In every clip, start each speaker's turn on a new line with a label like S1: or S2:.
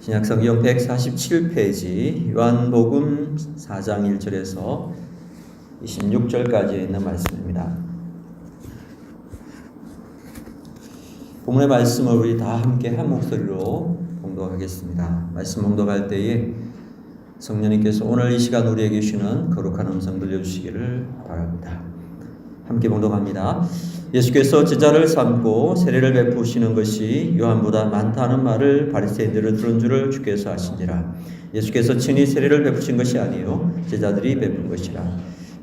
S1: 신약성경 147페이지 요한복음 4장 1절에서 26절까지 있는 말씀입니다. 본문의 말씀을 우리 다 함께 한 목소리로 봉독하겠습니다. 말씀 봉독할 때에 성령님께서 오늘 이 시간 우리에게 주시는 거룩한 음성 들려주시기를 바랍니다. 함께 봉독합니다. 예수께서 제자를 삼고 세례를 베푸시는 것이 요한보다 많다는 말을 바리새인들은 들은 줄을 주께서 아시니라. 예수께서 친히 세례를 베푸신 것이 아니요 제자들이 베푼 것이라.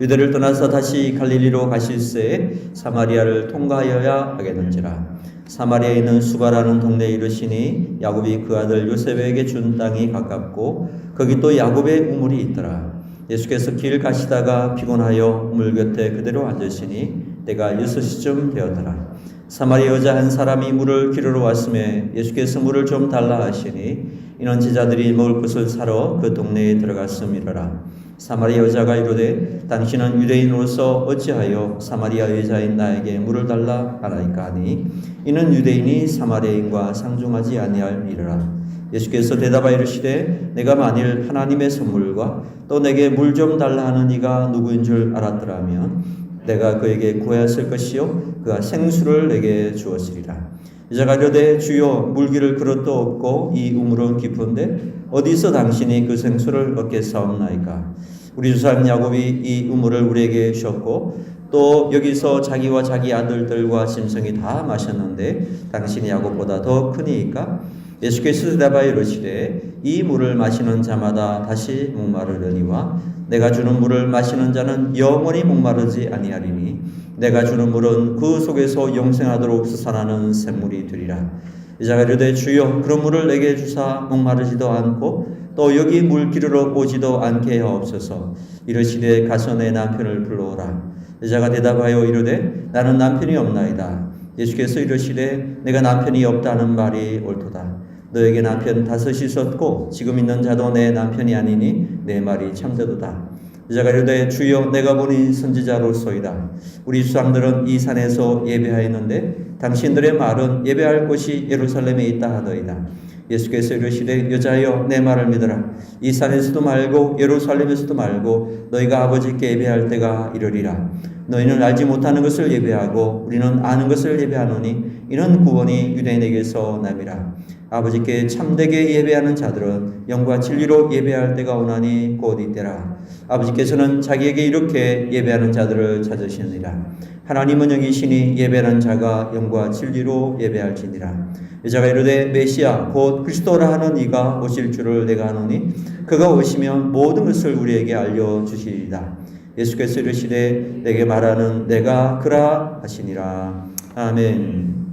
S1: 유대를 떠나서 다시 갈릴리로 가실새 사마리아를 통과하여야 하겠는지라. 사마리아에 있는 수가라는 동네에 이르시니 야곱이 그 아들 요셉에게 준 땅이 가깝고 거기 또 야곱의 우물이 있더라. 예수께서 길 가시다가 피곤하여 우물 곁에 그대로 앉으시니 때가 6시쯤 되었더라. 사마리아 여자 한 사람이 물을 기르러 왔음에 예수께서 물을 좀 달라 하시니 이는 제자들이 먹을 것을 사러 그 동네에 들어갔음이러라. 사마리아 여자가 이르되 당신은 유대인으로서 어찌하여 사마리아 여자인 나에게 물을 달라 하나이까 하니 이는 유대인이 사마리아인과 상종하지 아니할 일이라. 예수께서 대답하여 이르시되 내가 만일 하나님의 선물과 또 내게 물 좀 달라 하는 이가 누구인 줄 알았더라면 내가 그에게 구하였을 것이요 그가 생수를 내게 주었으리라. 여자가 이르되 주여 물기를 그릇도 없고 이 우물은 깊은데 어디서 당신이 그 생수를 얻겠사옵나이까. 우리 조상 야곱이 이 우물을 우리에게 주었고 또 여기서 자기와 자기 아들들과 짐승이 다 마셨는데 당신이 야곱보다 더 크니이까. 예수께서 대답하여 이르시되 이 물을 마시는 자마다 다시 목마르려니와 내가 주는 물을 마시는 자는 영원히 목마르지 아니하리니 내가 주는 물은 그 속에서 영생하도록 솟아나는 샘물이 되리라. 여자가 이르되 주여 그런 물을 내게 주사 목마르지도 않고 또 여기 물 기르러 오지도 않게 하옵소서. 이르시되 가서 내 남편을 불러오라. 여자가 대답하여 이르되 나는 남편이 없나이다. 예수께서 이르시되 내가 남편이 없다는 말이 옳도다. 너에게 남편 5이 있었고 지금 있는 자도 내 남편이 아니니 내 말이 참되도다. 여자가 이르되 주여 내가 보니 선지자로소이다. 우리 조상들은 이 산에서 예배하였는데 당신들의 말은 예배할 곳이 예루살렘에 있다 하더이다. 예수께서 이르시되 여자여 내 말을 믿어라. 이 산에서도 말고 예루살렘에서도 말고 너희가 아버지께 예배할 때가 이르리라. 너희는 알지 못하는 것을 예배하고 우리는 아는 것을 예배하노니 이는 구원이 유대인에게서 남이라. 아버지께 참되게 예배하는 자들은 영과 진리로 예배할 때가 오나니 곧 이때라. 아버지께서는 자기에게 이렇게 예배하는 자들을 찾으시느니라. 하나님은 영이시니 예배하는 자가 영과 진리로 예배할지니라. 여자가 이르되 메시아 곧 그리스도라 하는 이가 오실 줄을 내가 아노니 그가 오시면 모든 것을 우리에게 알려주시리라. 예수께서 이르시되 내게 말하는 내가 그라 하시니라. 아멘.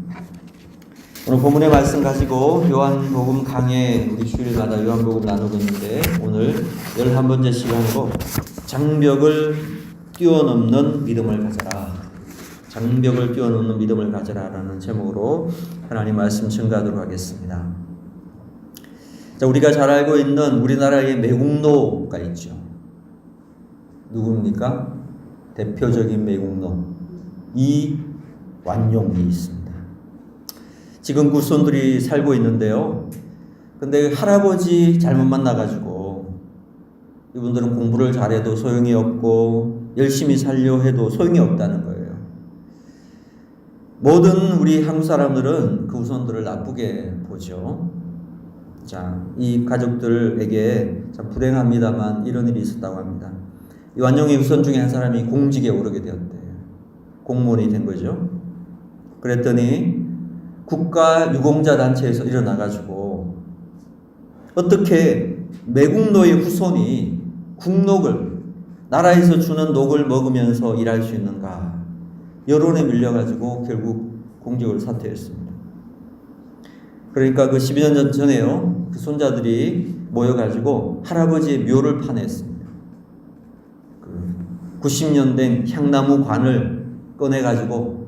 S1: 오늘 본문의 말씀 가지고 요한복음 강해 우리 주일마다 요한복음 나누고 있는데 오늘 11번째 시간으로 장벽을 뛰어넘는 믿음을 가져라. 장벽을 뛰어넘는 믿음을 가져라라는 제목으로 하나님 말씀 증거하도록 하겠습니다. 자, 우리가 잘 알고 있는 우리나라의 매국노가 있죠. 누굽니까? 대표적인 매국노 이완용이 있습니다. 지금 구손들이 살고 있는데요. 근데 할아버지 잘못 만나가지고 이분들은 공부를 잘해도 소용이 없고 열심히 살려 해도 소용이 없다는 거예요. 모든 우리 한국 사람들은 그 후손들을 나쁘게 보죠. 자, 이 가족들에게 참 불행합니다만 이런 일이 있었다고 합니다. 이 완용의 후손 중에 한 사람이 공직에 오르게 되었대요. 공무원이 된 거죠. 그랬더니 국가 유공자 단체에서 일어나가지고 어떻게 매국노의 후손이 국록을 나라에서 주는 녹을 먹으면서 일할 수 있는가 여론에 밀려가지고 결국 공직을 사퇴했습니다. 그러니까 그 12년 전에요 그 손자들이 모여가지고 할아버지의 묘를 파냈습니다. 그 90년 된 향나무 관을 꺼내가지고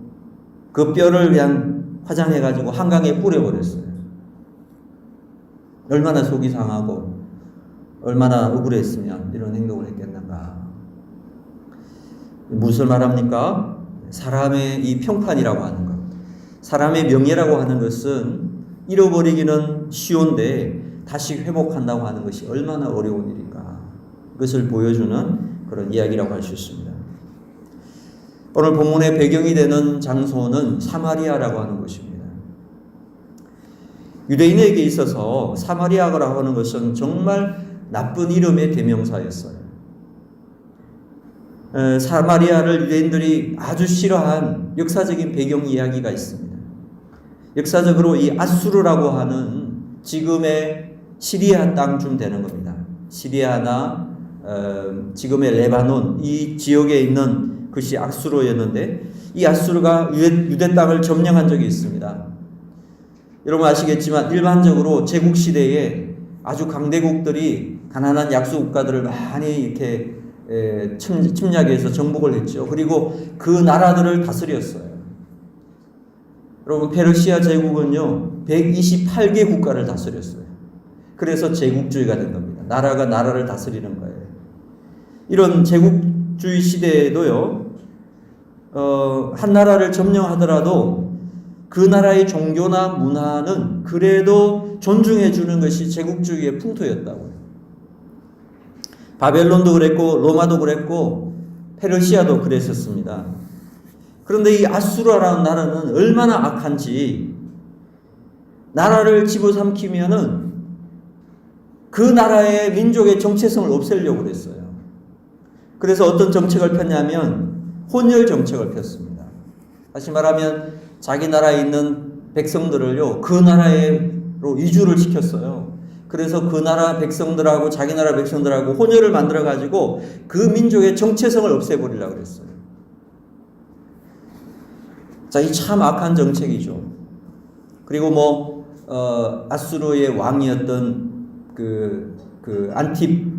S1: 그 뼈를 그냥 화장해가지고 한강에 뿌려버렸어요. 얼마나 속이 상하고 얼마나 억울했으면 이런 행동을 했겠는가. 무엇을 말합니까? 사람의 이 평판이라고 하는 것, 사람의 명예라고 하는 것은 잃어버리기는 쉬운데 다시 회복한다고 하는 것이 얼마나 어려운 일인가. 그것을 보여주는 그런 이야기라고 할 수 있습니다. 오늘 본문의 배경이 되는 장소는 사마리아라고 하는 곳입니다. 유대인에게 있어서 사마리아라고 하는 것은 정말 나쁜 이름의 대명사였어요. 사마리아를 유대인들이 아주 싫어한 역사적인 배경 이야기가 있습니다. 역사적으로 이 아수르라고 하는 지금의 시리아 땅쯤 되는 겁니다. 시리아나 지금의 레바논 이 지역에 있는 것이 아수르였는데, 이 아수르가 유대 땅을 점령한 적이 있습니다. 여러분 아시겠지만 일반적으로 제국 시대에 아주 강대국들이 가난한 약소 국가들을 많이 이렇게 침략해서 정복을 했죠. 그리고 그 나라들을 다스렸어요. 여러분 페르시아 제국은요 128개 국가를 다스렸어요. 그래서 제국주의가 된 겁니다. 나라가 나라를 다스리는 거예요. 이런 제국주의 시대에도요 한 나라를 점령하더라도 그 나라의 종교나 문화는 그래도 존중해 주는 것이 제국주의의 풍토였다고요. 바벨론도 그랬고 로마도 그랬고 페르시아도 그랬었습니다. 그런데 이 아수르라는 나라는 얼마나 악한지, 나라를 집어삼키면은 그 나라의 민족의 정체성을 없애려고 그랬어요. 그래서 어떤 정책을 폈냐면 혼혈 정책을 폈습니다. 다시 말하면 자기 나라에 있는 백성들을요 그 나라로 이주를 시켰어요. 그래서 그 나라 백성들하고 자기 나라 백성들하고 혼혈을 만들어 가지고 그 민족의 정체성을 없애버리려고 그랬어요. 자, 이 참 악한 정책이죠. 그리고 아수르의 왕이었던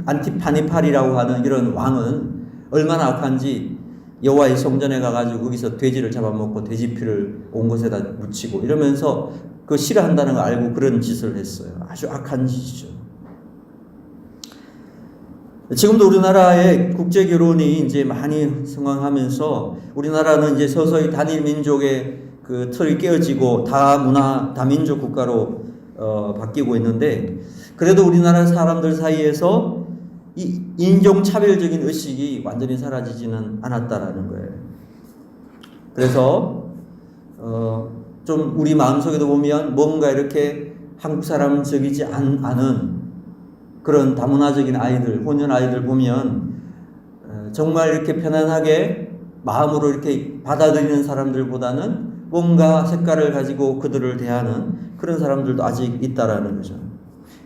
S1: 안티파니팔이라고 하는 이런 왕은 얼마나 악한지 여호와의 성전에 가가지고 거기서 돼지를 잡아먹고 돼지피를 온 곳에다 묻히고 이러면서 그 싫어한다는 걸 알고 그런 짓을 했어요. 아주 악한 짓이죠. 지금도 우리나라의 국제 결혼이 이제 많이 성황하면서 우리나라는 이제 서서히 단일 민족의 그 틀이 깨어지고 다민족 국가로 바뀌고 있는데, 그래도 우리나라 사람들 사이에서 이 인종차별적인 의식이 완전히 사라지지는 않았다라는 거예요. 그래서 좀 우리 마음속에도 보면 뭔가 이렇게 한국 사람적이지 않은 그런 다문화적인 아이들, 혼연 아이들 보면 정말 이렇게 편안하게 마음으로 이렇게 받아들이는 사람들보다는 뭔가 색깔을 가지고 그들을 대하는 그런 사람들도 아직 있다라는 거죠.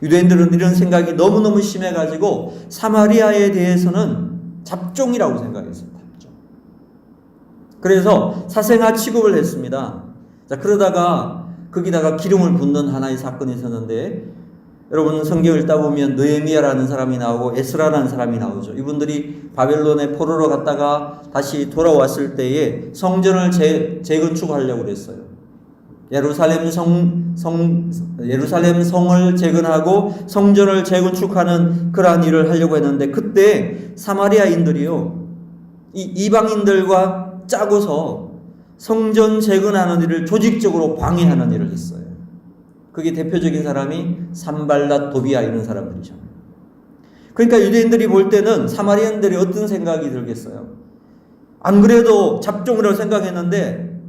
S1: 유대인들은 이런 생각이 너무너무 심해가지고 사마리아에 대해서는 잡종이라고 생각했어요. 잡종. 그래서 사생아 취급을 했습니다. 자, 그러다가 거기다가 기름을 붓는 하나의 사건이 있었는데, 여러분 성경을 읽다 보면 느헤미야라는 사람이 나오고 에스라라는 사람이 나오죠. 이분들이 바벨론에 포로로 갔다가 다시 돌아왔을 때에 성전을 재건축하려고 그랬어요. 예루살렘 성을 재건하고 성전을 재건축하는 그러한 일을 하려고 했는데, 그때 사마리아인들이요 이 이방인들과 짜고서 성전 재건하는 일을 조직적으로 방해하는 일을 했어요. 그게 대표적인 사람이 산발랏 도비아 이런 사람들이죠. 그러니까 유대인들이 볼 때는 사마리아인들이 어떤 생각이 들겠어요? 안 그래도 잡종이라고 생각했는데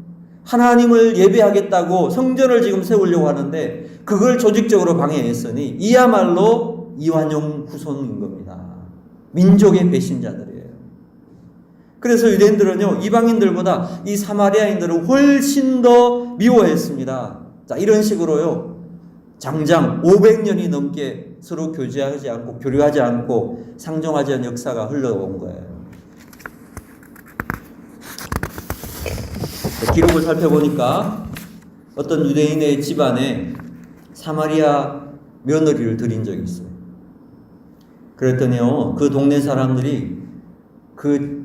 S1: 하나님을 예배하겠다고 성전을 지금 세우려고 하는데 그걸 조직적으로 방해했으니 이야말로 이완용 후손인 겁니다. 민족의 배신자들이에요. 그래서 유대인들은요 이방인들보다 이 사마리아인들을 훨씬 더 미워했습니다. 자, 이런 식으로요 장장 500년이 넘게 서로 교제하지 않고 교류하지 않고 상종하지 않은 역사가 흘러온 거예요. 기록을 살펴보니까 어떤 유대인의 집안에 사마리아 며느리를 들인 적이 있어요. 그랬더니요 그 동네 사람들이 그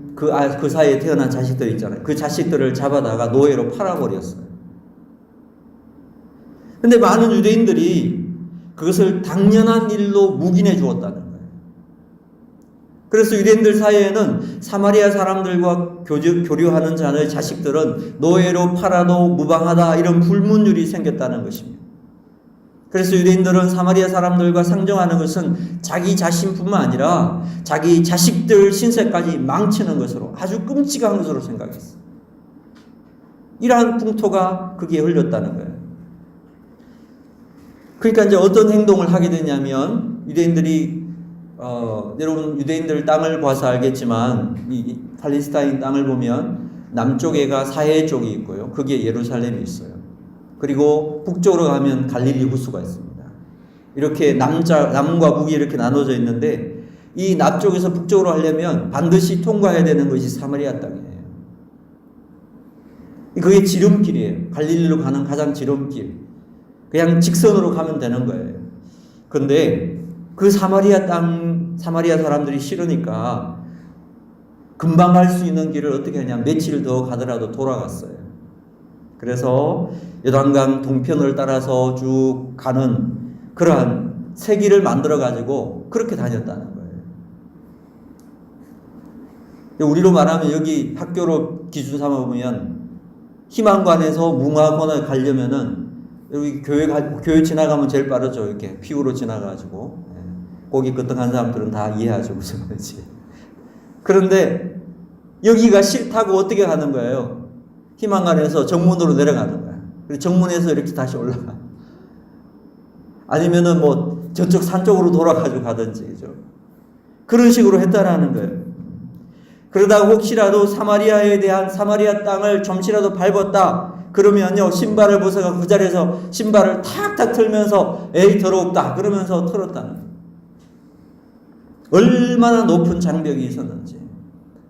S1: 사이에 태어난 자식들 있잖아요. 그 자식들을 잡아다가 노예로 팔아버렸어요. 근데 많은 유대인들이 그것을 당연한 일로 묵인해 주었다는 거예요. 그래서 유대인들 사이에는 사마리아 사람들과 교류하는 자의 자식들은 노예로 팔아도 무방하다 이런 불문율이 생겼다는 것입니다. 그래서 유대인들은 사마리아 사람들과 상종하는 것은 자기 자신뿐만 아니라 자기 자식들 신세까지 망치는 것으로 아주 끔찍한 것으로 생각했어요. 이러한 풍토가 거기에 흘렸다는 거예요. 그러니까 이제 어떤 행동을 하게 되냐면 유대인들이 여러분 유대인들 땅을 봐서 알겠지만 이 팔레스타인 땅을 보면 남쪽에가 사해 쪽이 있고요. 거기에 예루살렘이 있어요. 그리고 북쪽으로 가면 갈릴리 호수가 있습니다. 이렇게 남과 북이 이렇게 나눠져 있는데 이 남쪽에서 북쪽으로 하려면 반드시 통과해야 되는 것이 사마리아 땅이에요. 그게 지름길이에요. 갈릴리로 가는 가장 지름길. 그냥 직선으로 가면 되는 거예요. 그런데 그 사마리아 사람들이 싫으니까 금방 갈 수 있는 길을 어떻게 하냐, 며칠 더 가더라도 돌아갔어요. 그래서 요단강 동편을 따라서 쭉 가는 그러한 새 길을 만들어 가지고 그렇게 다녔다는 거예요. 우리로 말하면 여기 학교로 기준 삼아 보면 희망관에서 뭉화관에 가려면은 여기 교회 지나가면 제일 빠르죠. 이렇게 피구로 지나가지고 고기 끄떡한 사람들은 다 이해하죠. 무슨 말인지. 그런데 여기가 싫다고 어떻게 가는 거예요? 희망관에서 정문으로 내려가는 거야. 그리고 정문에서 이렇게 다시 올라가. 아니면은 뭐 저쪽 산 쪽으로 돌아가지고 가든지, 그죠? 그런 식으로 했다라는 거예요. 그러다가 혹시라도 사마리아 땅을 좀치라도 밟았다. 그러면요, 신발을 벗어가 그 자리에서 신발을 탁탁 틀면서 에이 더럽다 그러면서 털었다는 거예요. 얼마나 높은 장벽이 있었는지.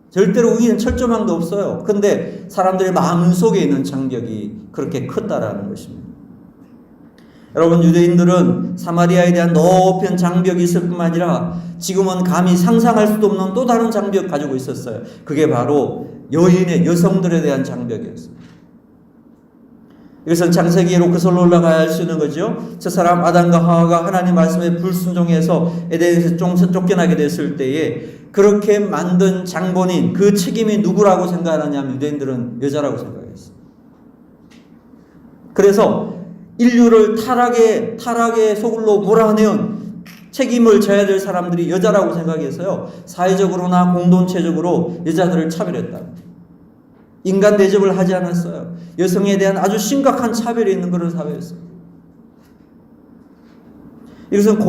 S1: 절대로 우리는 철조망도 없어요. 근데 사람들의 마음속에 있는 장벽이 그렇게 컸다라는 것입니다. 여러분, 유대인들은 사마리아에 대한 높은 장벽이 있을 뿐만 아니라 지금은 감히 상상할 수도 없는 또 다른 장벽 가지고 있었어요. 그게 바로 여성들에 대한 장벽이었어요. 이것은 창세기로 그설로 올라가야 할 수 있는 거죠. 저 사람 아담과 하와가 하나님 말씀에 불순종해서 에덴에서 쫓겨나게 됐을 때에 그렇게 만든 장본인, 그 책임이 누구라고 생각하느냐면 유대인들은 여자라고 생각했어요. 그래서 인류를 타락의 소굴로 몰아내온 책임을 져야 될 사람들이 여자라고 생각해서요, 사회적으로나 공동체적으로 여자들을 차별했다. 인간 대접을 하지 않았어요. 여성에 대한 아주 심각한 차별이 있는 그런 사회였어요. 이것은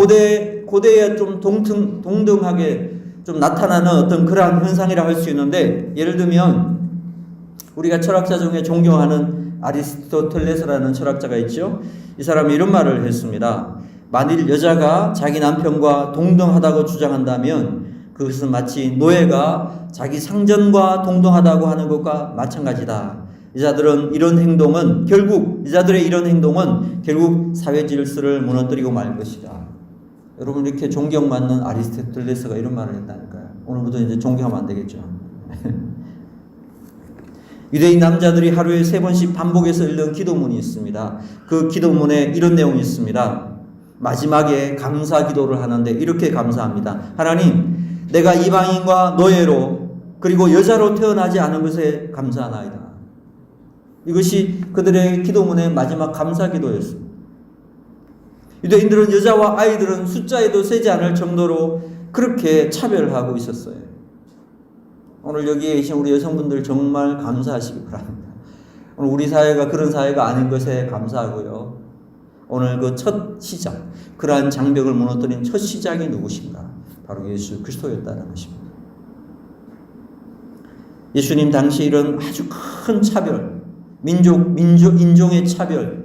S1: 고대에 좀 동등하게 좀 나타나는 어떤 그러한 현상이라고 할 수 있는데, 예를 들면 우리가 철학자 중에 존경하는 아리스토텔레스라는 철학자가 있죠. 이 사람이 이런 말을 했습니다. 만일 여자가 자기 남편과 동등하다고 주장한다면 그것은 마치 노예가 자기 상전과 동등하다고 하는 것과 마찬가지다. 여자들의 이런 행동은 결국 사회 질서를 무너뜨리고 말 것이다. 여러분, 이렇게 존경받는 아리스토텔레스가 이런 말을 했다니까요. 오늘부터 이제 존경하면 안 되겠죠. 유대인 남자들이 하루에 3번씩 반복해서 읽는 기도문이 있습니다. 그 기도문에 이런 내용이 있습니다. 마지막에 감사 기도를 하는데 이렇게 감사합니다. 하나님, 내가 이방인과 노예로 그리고 여자로 태어나지 않은 것에 감사하나이다. 이것이 그들의 기도문의 마지막 감사 기도였습니다. 유대인들은 여자와 아이들은 숫자에도 세지 않을 정도로 그렇게 차별하고 있었어요. 오늘 여기에 계신 우리 여성분들 정말 감사하시기 바랍니다. 오늘 우리 사회가 그런 사회가 아닌 것에 감사하고요. 오늘 그 첫 시작, 그러한 장벽을 무너뜨린 첫 시작이 누구신가? 바로 예수 그리스도였다는 것입니다. 예수님 당시 이런 아주 큰 차별, 인종의 차별,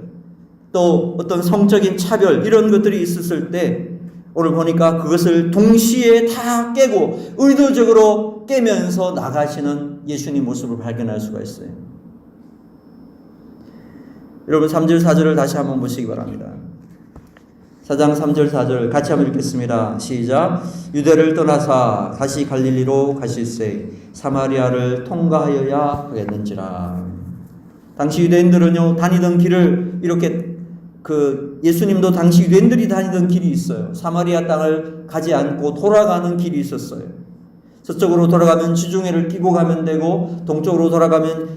S1: 또 어떤 성적인 차별, 이런 것들이 있었을 때 오늘 보니까 그것을 동시에 다 깨고 의도적으로 깨면서 나가시는 예수님 모습을 발견할 수가 있어요. 여러분, 3절 4절을 다시 한번 보시기 바랍니다. 4장 3절 4절 같이 한번 읽겠습니다. 시작. 유대를 떠나사 다시 갈릴리로 가실새 사마리아를 통과하여야 하겠는지라. 당시 유대인들은요, 다니던 길을 이렇게 예수님도 당시 유대인들이 다니던 길이 있어요. 사마리아 땅을 가지 않고 돌아가는 길이 있었어요. 서쪽으로 돌아가면 지중해를 끼고 가면 되고, 동쪽으로 돌아가면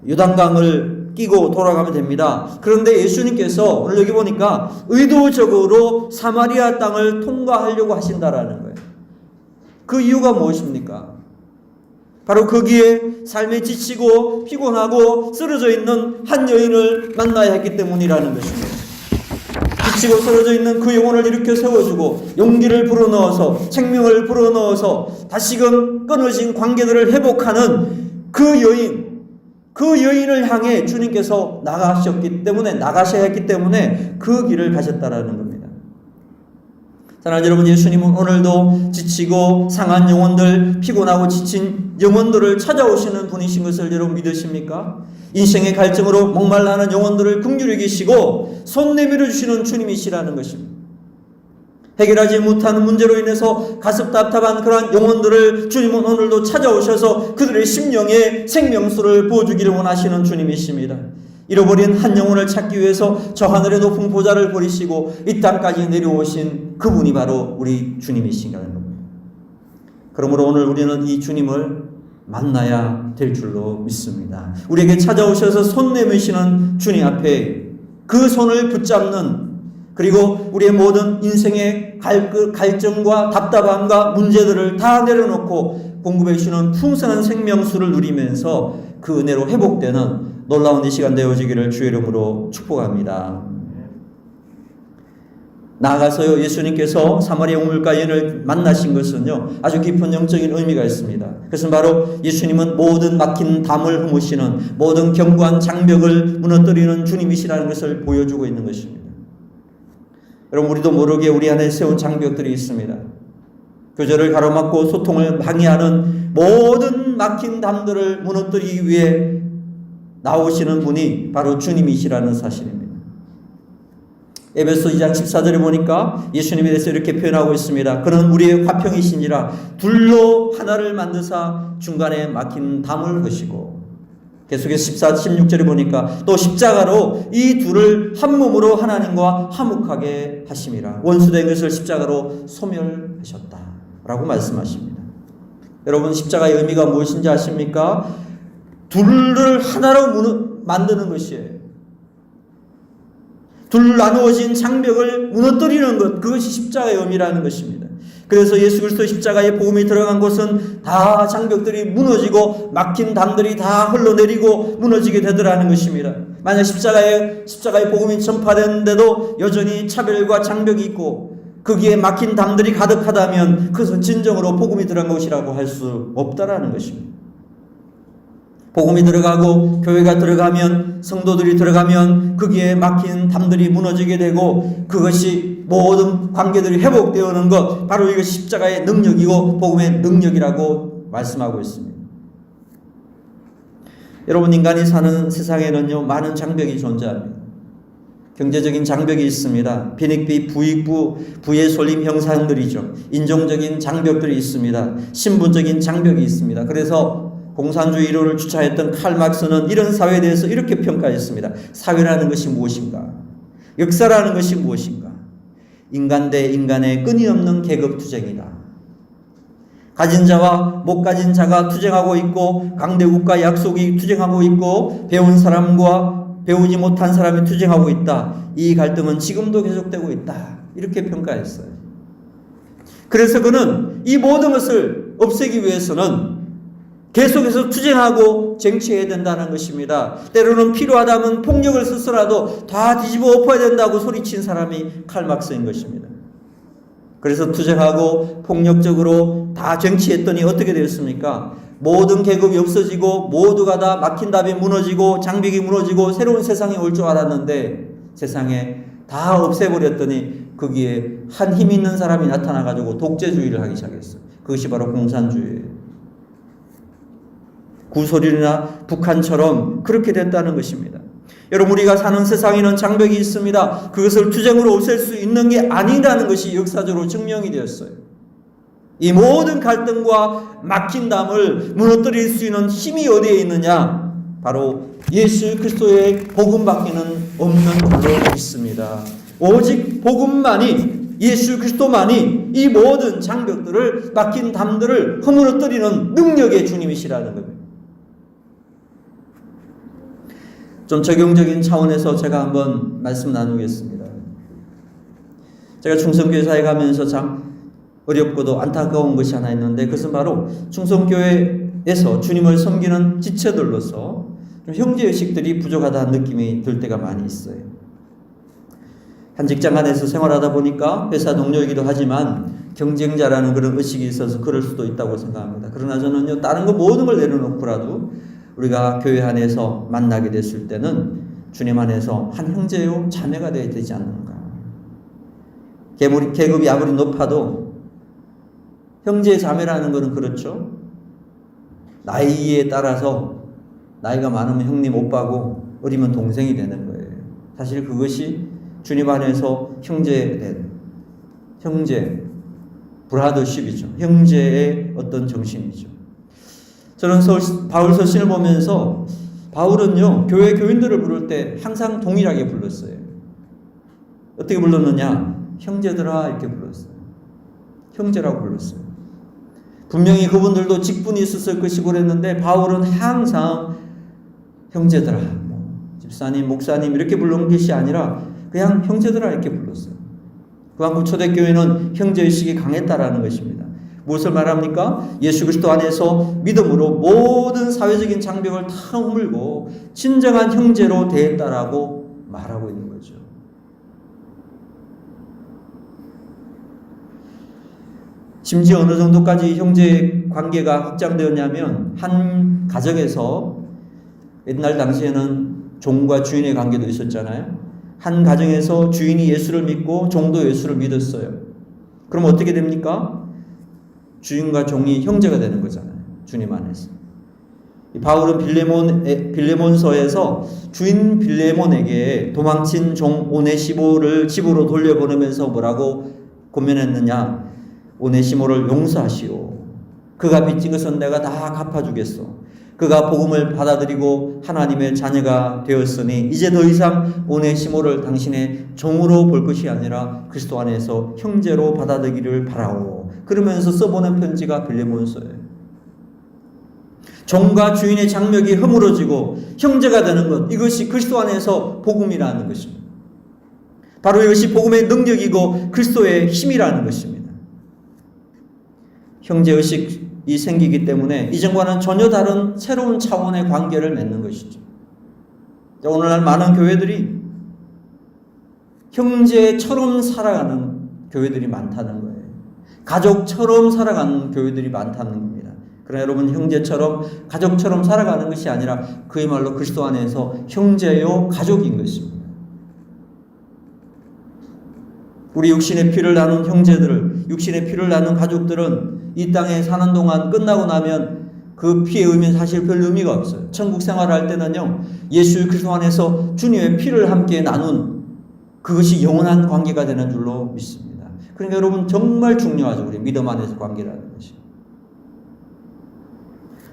S1: 요단강을 끼고 돌아가면 됩니다. 그런데 예수님께서 오늘 여기 보니까 의도적으로 사마리아 땅을 통과하려고 하신다라는 거예요. 그 이유가 무엇입니까? 바로 거기에 삶에 지치고 피곤하고 쓰러져 있는 한 여인을 만나야 했기 때문이라는 것입니다. 지치고 쓰러져 있는 그 영혼을 일으켜 세워주고 용기를 불어넣어서 생명을 불어넣어서 다시금 끊어진 관계들을 회복하는 그 여인을 향해 주님께서 나가셔야 했기 때문에 그 길을 가셨다라는 겁니다. 사랑하는 여러분, 예수님은 오늘도 지치고 상한 영혼들, 피곤하고 지친 영혼들을 찾아오시는 분이신 것을 여러분 믿으십니까? 인생의 갈증으로 목말라하는 영혼들을 긍휼히 계시고 손 내밀어 주시는 주님이시라는 것입니다. 해결하지 못하는 문제로 인해서 가슴 답답한 그러한 영혼들을 주님은 오늘도 찾아오셔서 그들의 심령에 생명수를 부어주기를 원하시는 주님이십니다. 잃어버린 한 영혼을 찾기 위해서 저 하늘의 높은 보좌를 버리시고 이 땅까지 내려오신 그분이 바로 우리 주님이시라는 겁니다. 그러므로 오늘 우리는 이 주님을 만나야 될 줄로 믿습니다. 우리에게 찾아오셔서 손 내미시는 주님 앞에 그 손을 붙잡는, 그리고 우리의 모든 인생의 갈증과 답답함과 문제들을 다 내려놓고 공급해 주시는 풍성한 생명수를 누리면서 그 은혜로 회복되는 놀라운 이 시간 되어지기를 주의 이름으로 축복합니다. 나아가서요, 예수님께서 사마리아 우물가 여인을 만나신 것은요, 아주 깊은 영적인 의미가 있습니다. 그것은 바로 예수님은 모든 막힌 담을 허무시는, 모든 견고한 장벽을 무너뜨리는 주님이시라는 것을 보여주고 있는 것입니다. 여러분, 우리도 모르게 우리 안에 세운 장벽들이 있습니다. 교제를 가로막고 소통을 방해하는 모든 막힌 담들을 무너뜨리기 위해 나오시는 분이 바로 주님이시라는 사실입니다. 에베소 2장 14절에 보니까 예수님에 대해서 이렇게 표현하고 있습니다. 그는 우리의 화평이시니라 둘로 하나를 만드사 중간에 막힌 담을 허시고, 계속해서 14, 16절에 보니까 또 십자가로 이 둘을 한 몸으로 하나님과 화목하게 하심이라 원수된 것을 십자가로 소멸하셨다 라고 말씀하십니다. 여러분, 십자가의 의미가 무엇인지 아십니까? 둘을 하나로 만드는 것이에요. 둘 나누어진 장벽을 무너뜨리는 것, 그것이 십자가의 의미라는 것입니다. 그래서 예수 그리스도의 십자가에 복음이 들어간 곳은 다 장벽들이 무너지고 막힌 담들이 다 흘러내리고 무너지게 되더라는 것입니다. 만약 십자가의 복음이 전파되는데도 여전히 차별과 장벽이 있고 거기에 막힌 담들이 가득하다면 그것은 진정으로 복음이 들어간 곳이라고 할 수 없다라는 것입니다. 복음이 들어가고 교회가 들어가면, 성도들이 들어가면 거기에 막힌 담들이 무너지게 되고 그것이 모든 관계들이 회복되어 오는 것, 바로 이것이 십자가의 능력이고 복음의 능력이라고 말씀하고 있습니다. 여러분, 인간이 사는 세상에는요, 많은 장벽이 존재합니다. 경제적인 장벽이 있습니다. 빈익비, 부익부, 부의 솔림 형상들이죠. 인종적인 장벽들이 있습니다. 신분적인 장벽이 있습니다. 그래서 공산주의 이론을 주창했던 칼 막스는 이런 사회에 대해서 이렇게 평가했습니다. 사회라는 것이 무엇인가? 역사라는 것이 무엇인가? 인간 대 인간의 끊임없는 계급투쟁이다. 가진 자와 못 가진 자가 투쟁하고 있고, 강대국과 약속이 투쟁하고 있고, 배운 사람과 배우지 못한 사람이 투쟁하고 있다. 이 갈등은 지금도 계속되고 있다. 이렇게 평가했어요. 그래서 그는 이 모든 것을 없애기 위해서는 계속해서 투쟁하고 쟁취해야 된다는 것입니다. 때로는 필요하다면 폭력을 써서라도 다 뒤집어 엎어야 된다고 소리친 사람이 칼 막스인 것입니다. 그래서 투쟁하고 폭력적으로 다 쟁취했더니 어떻게 되었습니까? 모든 계급이 없어지고 모두가 다 막힌 답이 무너지고 장벽이 무너지고 새로운 세상이 올 줄 알았는데 세상에 다 없애버렸더니 거기에 한 힘 있는 사람이 나타나가지고 독재주의를 하기 시작했어요. 그것이 바로 공산주의예요. 구소련이나 북한처럼 그렇게 됐다는 것입니다. 여러분, 우리가 사는 세상에는 장벽이 있습니다. 그것을 투쟁으로 없앨 수 있는 게 아니라는 것이 역사적으로 증명이 되었어요. 이 모든 갈등과 막힌 담을 무너뜨릴 수 있는 힘이 어디에 있느냐? 바로 예수 그리스도의 복음밖에는 없는 줄로 믿습니다. 오직 복음만이, 예수 그리스도만이 이 모든 장벽들을, 막힌 담들을 허물어뜨리는 능력의 주님이시라는 겁니다. 좀 적용적인 차원에서 제가 한번 말씀 나누겠습니다. 제가 충성교회사에 가면서 참 어렵고도 안타까운 것이 하나 있는데, 그것은 바로 충성교회에서 주님을 섬기는 지체들로서 좀 형제의식들이 부족하다는 느낌이 들 때가 많이 있어요. 한 직장 안에서 생활하다 보니까 회사 동료이기도 하지만 경쟁자라는 그런 의식이 있어서 그럴 수도 있다고 생각합니다. 그러나 저는요, 다른 거 모든 걸 내려놓고라도 우리가 교회 안에서 만나게 됐을 때는 주님 안에서 한 형제요 자매가 되어야 되지 않는가. 계급이 아무리 높아도 형제 자매라는 것은 그렇죠. 나이에 따라서 나이가 많으면 형님 오빠고 어리면 동생이 되는 거예요. 사실 그것이 주님 안에서 형제 브라더십이죠. 형제의 어떤 정신이죠. 저는 바울 서신을 보면서 바울은요, 교회 교인들을 부를 때 항상 동일하게 불렀어요. 어떻게 불렀느냐? 형제들아 이렇게 불렀어요. 형제라고 불렀어요. 분명히 그분들도 직분이 있었을 것이고 그랬는데 바울은 항상 형제들아, 집사님, 목사님 이렇게 부르는 것이 아니라 그냥 형제들아 이렇게 불렀어요. 그만큼 초대교회는 형제의식이 강했다라는 것입니다. 무엇을 말합니까? 예수 그리스도 안에서 믿음으로 모든 사회적인 장벽을 다 허물고 진정한 형제로 대했다라고 말하고 있는 거죠. 심지어 어느 정도까지 형제 관계가 확장되었냐면, 한 가정에서 옛날 당시에는 종과 주인의 관계도 있었잖아요. 한 가정에서 주인이 예수를 믿고 종도 예수를 믿었어요. 그럼 어떻게 됩니까? 주인과 종이 형제가 되는 거잖아요. 주님 안에서. 바울은 빌레몬서에서 주인 빌레몬에게 도망친 종 오네시모를 집으로 돌려보내면서 뭐라고 권면했느냐? 오네시모를 용서하시오. 그가 빚진 것은 내가 다 갚아주겠소. 그가 복음을 받아들이고 하나님의 자녀가 되었으니 이제 더 이상 오네시모를 당신의 종으로 볼 것이 아니라 그리스도 안에서 형제로 받아들이기를 바라오. 그러면서 써보낸 편지가 빌레몬서예요. 종과 주인의 장벽이 허물어지고 형제가 되는 것, 이것이 그리스도 안에서 복음이라는 것입니다. 바로 이것이 복음의 능력이고 그리스도의 힘이라는 것입니다. 형제의식이 생기기 때문에 이전과는 전혀 다른 새로운 차원의 관계를 맺는 것이죠. 오늘날 많은 교회들이 형제처럼 살아가는 교회들이 많다는 거예요. 가족처럼 살아가는 교회들이 많다는 겁니다. 그러나 여러분, 형제처럼 가족처럼 살아가는 것이 아니라 그야말로 그리스도 안에서 형제요 가족인 것입니다. 우리 육신의 피를 나눈 형제들을, 육신의 피를 나눈 가족들은 이 땅에 사는 동안 끝나고 나면 그 피의 의미는 사실 별 의미가 없어요. 천국 생활을 할 때는요, 예수 그리스도 안에서 주님의 피를 함께 나눈 그것이 영원한 관계가 되는 줄로 믿습니다. 그러니까 여러분, 정말 중요하죠. 우리 믿음 안에서 관계라는 것이.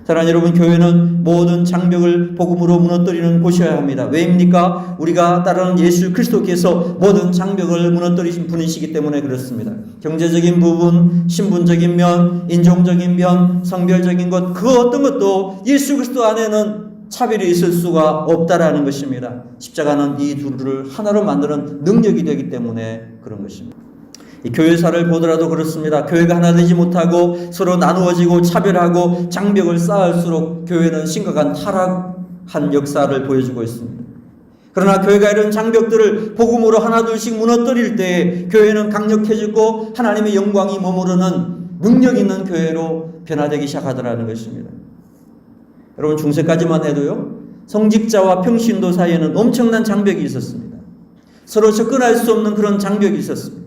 S1: 사랑하는 여러분, 교회는 모든 장벽을 복음으로 무너뜨리는 곳이어야 합니다. 왜입니까? 우리가 따르는 예수 그리스도께서 모든 장벽을 무너뜨리신 분이시기 때문에 그렇습니다. 경제적인 부분, 신분적인 면, 인종적인 면, 성별적인 것, 그 어떤 것도 예수 그리스도 안에는 차별이 있을 수가 없다라는 것입니다. 십자가는 이 둘을 하나로 만드는 능력이 되기 때문에 그런 것입니다. 이 교회사를 보더라도 그렇습니다. 교회가 하나 되지 못하고 서로 나누어지고 차별하고 장벽을 쌓을수록 교회는 심각한 타락한 역사를 보여주고 있습니다. 그러나 교회가 이런 장벽들을 복음으로 하나둘씩 무너뜨릴 때 교회는 강력해지고 하나님의 영광이 머무르는 능력 있는 교회로 변화되기 시작하더라는 것입니다. 여러분, 중세까지만 해도요, 성직자와 평신도 사이에는 엄청난 장벽이 있었습니다. 서로 접근할 수 없는 그런 장벽이 있었습니다.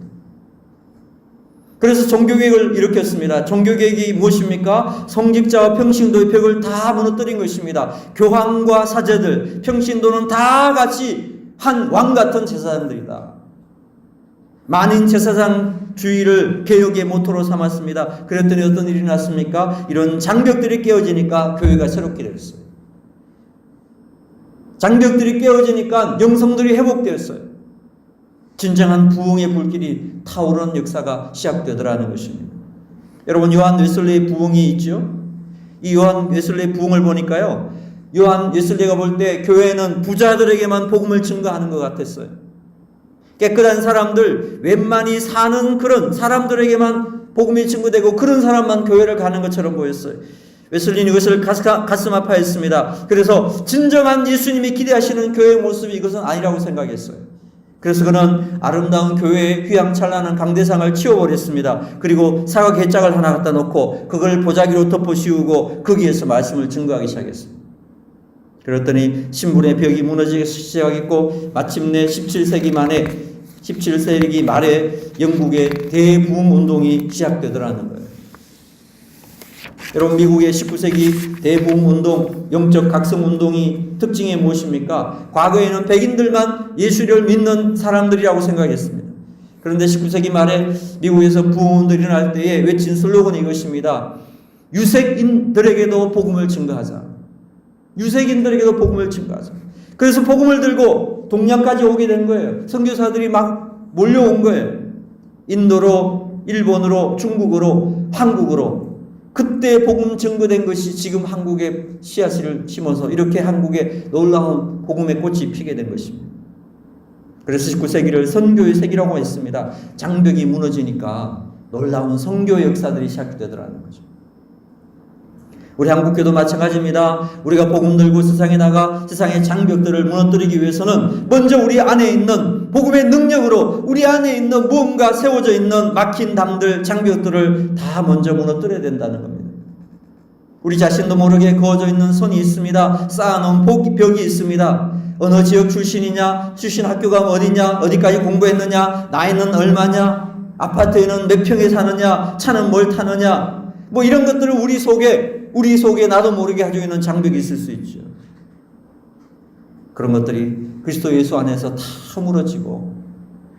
S1: 그래서 종교개혁을 일으켰습니다. 종교개혁이 무엇입니까? 성직자와 평신도의 벽을 다 무너뜨린 것입니다. 교황과 사제들, 평신도는 다 같이 한 왕 같은 제사장들이다. 만인 제사장주의를 개혁의 모토로 삼았습니다. 그랬더니 어떤 일이 났습니까? 이런 장벽들이 깨어지니까 교회가 새롭게 되었어요. 장벽들이 깨어지니까 영성들이 회복되었어요. 진정한 부흥의 불길이 타오르는 역사가 시작되더라는 것입니다. 여러분, 요한 웨슬레의 부흥이 있죠. 이 요한 웨슬레의 부흥을 보니까요, 웨슬리가 볼 때 교회는 부자들에게만 복음을 증거하는 것 같았어요. 깨끗한 사람들, 웬만히 사는 그런 사람들에게만 복음이 증거되고 그런 사람만 교회를 가는 것처럼 보였어요. 웨슬리는 이것을 가슴 아파했습니다. 그래서 진정한 예수님이 기대하시는 교회의 모습이 이것은 아니라고 생각했어요. 그래서 그는 아름다운 교회의 휘황찬란한 강대상을 치워버렸습니다. 그리고 사과 개짝을 하나 갖다 놓고 그걸 보자기로 덮어 씌우고 거기에서 말씀을 증거하기 시작했어요. 그랬더니 신분의 벽이 무너지기 시작했고 마침내 17세기 말에 영국의 대부흥 운동이 시작되더라는 거예요. 여러분, 미국의 19세기 대부흥 운동, 영적 각성 운동이 특징이 무엇입니까? 과거에는 백인들만 예수를 믿는 사람들이라고 생각했습니다. 그런데 19세기 말에 미국에서 부흥운동이 일어날 때에 외친 슬로건이 이것입니다. 유색인들에게도 복음을 증거하자. 유색인들에게도 복음을 증거하자. 그래서 복음을 들고 동양까지 오게 된 거예요. 선교사들이 막 몰려온 거예요. 인도로, 일본으로, 중국으로, 한국으로. 그때 복음 증거된 것이 지금 한국에 씨앗을 심어서 이렇게 한국에 놀라운 복음의 꽃이 피게 된 것입니다. 그래서 19세기를 선교의 세기라고 했습니다. 장벽이 무너지니까 놀라운 선교 역사들이 시작되더라는 거죠. 우리 한국교도 마찬가지입니다. 우리가 복음 들고 세상에 나가 세상의 장벽들을 무너뜨리기 위해서는 먼저 우리 안에 있는 복음의 능력으로 우리 안에 있는 무언가 세워져 있는 막힌 담들, 장벽들을 다 먼저 무너뜨려야 된다는 겁니다. 우리 자신도 모르게 그어져 있는 선이 있습니다. 쌓아놓은 벽이 있습니다. 어느 지역 출신이냐, 출신 학교가 어디냐, 어디까지 공부했느냐, 나이는 얼마냐, 아파트에는 몇 평에 사느냐, 차는 뭘 타느냐, 뭐 이런 것들을 우리 속에 나도 모르게 가지고 있는 장벽이 있을 수 있죠. 그런 것들이 그리스도 예수 안에서 다 무너지고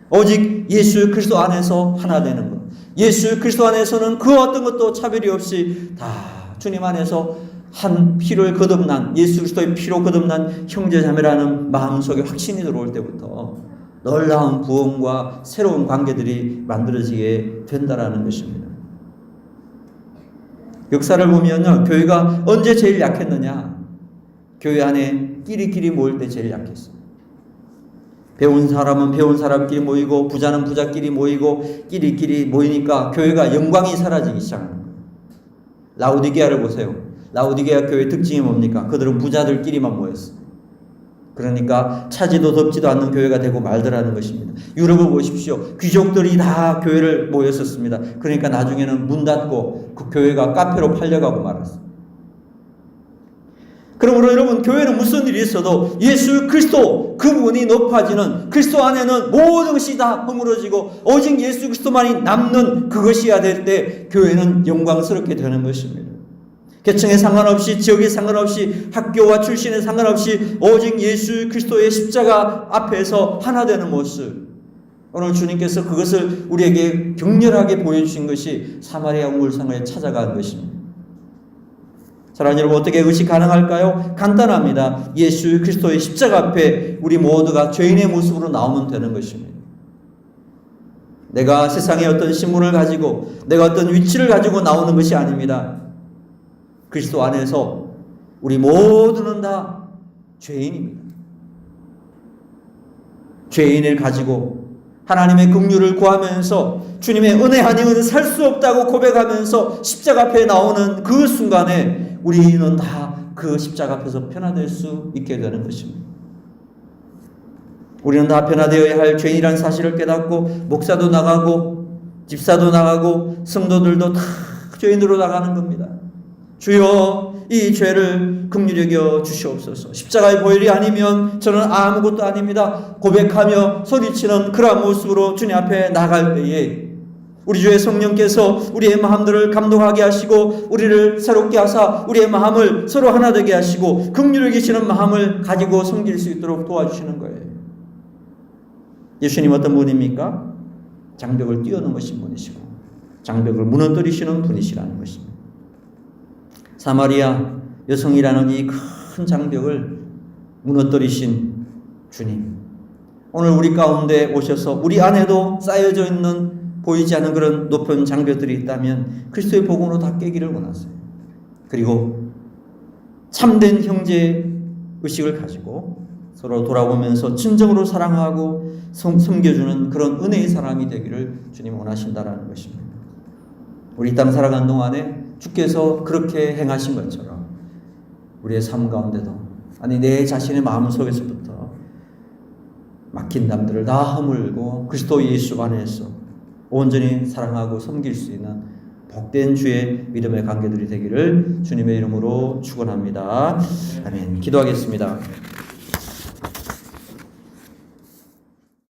S1: 오직 예수 그리스도 안에서 하나 되는 것. 예수 그리스도 안에서는 그 어떤 것도 차별이 없이 다 주님 안에서 한 피를 거듭난 예수 그리스도의 피로 거듭난 형제자매라는 마음속에 확신이 들어올 때부터 놀라운 부흥과 새로운 관계들이 만들어지게 된다라는 것입니다. 역사를 보면요, 교회가 언제 제일 약했느냐? 교회 안에 끼리끼리 모일 때 제일 약했어요. 배운 사람은 배운 사람끼리 모이고 부자는 부자끼리 모이고 끼리끼리 모이니까 교회가 영광이 사라지기 시작하는 거예요. 라오디게아를 보세요. 라오디게아 교회의 특징이 뭡니까? 그들은 부자들끼리만 모였어요. 그러니까 차지도 덥지도 않는 교회가 되고 말더라는 것입니다. 유럽을 보십시오. 귀족들이 다 교회를 모였었습니다. 그러니까 나중에는 문 닫고 그 교회가 카페로 팔려가고 말았어요. 그러므로 여러분, 교회는 무슨 일이 있어도 예수 그리스도 그분이 높아지는 그리스도 안에는 모든 것이 다 허물어지고 오직 예수 그리스도만이 남는 그것이어야 될 때 교회는 영광스럽게 되는 것입니다. 계층에 상관없이 지역에 상관없이 학교와 출신에 상관없이 오직 예수 그리스도의 십자가 앞에서 하나 되는 모습. 오늘 주님께서 그것을 우리에게 격렬하게 보여주신 것이 사마리아 우물상을 찾아간 것입니다. 사랑하는 여러분, 어떻게 그것이 가능할까요? 간단합니다. 예수 그리스도의 십자가 앞에 우리 모두가 죄인의 모습으로 나오면 되는 것입니다. 내가 세상에 어떤 신분을 가지고 내가 어떤 위치를 가지고 나오는 것이 아닙니다. 그리스도 안에서 우리 모두는 다 죄인입니다. 죄인을 가지고 하나님의 긍휼을 구하면서 주님의 은혜 아니면 살 수 없다고 고백하면서 십자가 앞에 나오는 그 순간에 우리는 다 그 십자가 앞에서 변화될 수 있게 되는 것입니다. 우리는 다 변화되어야 할 죄인이라는 사실을 깨닫고 목사도 나가고 집사도 나가고 성도들도 다 죄인으로 나가는 겁니다. 주여, 이 죄를 긍휼히 여겨 주시옵소서. 십자가의 보혈이 아니면 저는 아무것도 아닙니다. 고백하며 소리치는 그러한 모습으로 주님 앞에 나갈 때에 우리 주의 성령께서 우리의 마음들을 감동하게 하시고 우리를 새롭게 하사 우리의 마음을 서로 하나 되게 하시고 긍휼히 여기시는 마음을 가지고 섬길 수 있도록 도와주시는 거예요. 예수님 어떤 분입니까? 장벽을 뛰어넘으신 분이시고 장벽을 무너뜨리시는 분이시라는 것입니다. 사마리아 여성이라는 이 큰 장벽을 무너뜨리신 주님, 오늘 우리 가운데 오셔서 우리 안에도 쌓여져 있는 보이지 않는 그런 높은 장벽들이 있다면 그리스도의 복음으로 다 깨기를 원하세요. 그리고 참된 형제 의식을 가지고 서로 돌아보면서 진정으로 사랑하고 섬겨주는 그런 은혜의 사람이 되기를 주님 원하신다라는 것입니다. 우리 이 땅 살아가는 동안에 주께서 그렇게 행하신 것처럼 우리의 삶 가운데도 아니 내 자신의 마음 속에서부터 막힌 담들을 다 허물고 그리스도 예수 안에서 온전히 사랑하고 섬길 수 있는 복된 주의 믿음의 관계들이 되기를 주님의 이름으로 축원합니다. 아멘. 기도하겠습니다.